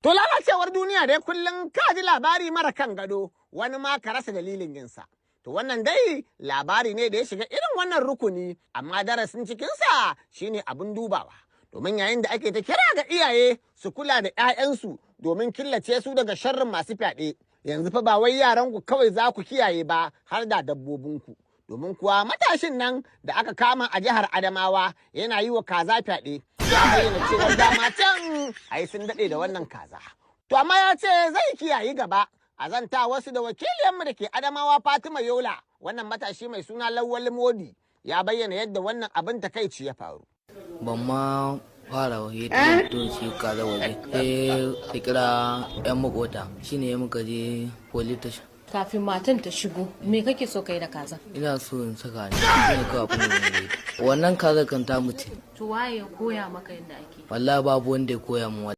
To lalacewar duniya dai kullum ka ji labari mara kan gado, wani ma ka rasa dalilin yinsa. To wannan dai labari ne da ya shiga irin wannan rukuni, amma darasin cikinsa shine abin dubawa. Domin yayin da ake ta kira ga iyaye su kula da 'ya'yansu domin killace su daga sharrin masu fyaɗe. Yanzu fa ba wai yaranku kawai za ku kiyaye ba, har da dabbobinku. Domin kuwa matashin nan da aka kama a jihar Adamawa yana yi wa kaza fyaɗe. Ya bayyana cewar dama can ai sun daɗe da wannan kaza. To amma ya ce zai kiyaye gaba. A zanta wasu da wakiliyanmu da ke Adamawa Fatima Yola, wannan matashi mai suna Lawal Modi ya bayyana yadda wannan abin takaici ya faru. Ban ma fara waje ta don shi kaza waje. Ya kira 'yan makota shine muka je police station. Kafin matan ta shigo, me kake so kai da kaza? Ina so in saka ni, ina kawo abin da zai. Wannan kaza kan ta mutu. To waye ya koya maka yadda ake? Wallahi babu wanda ya koya min.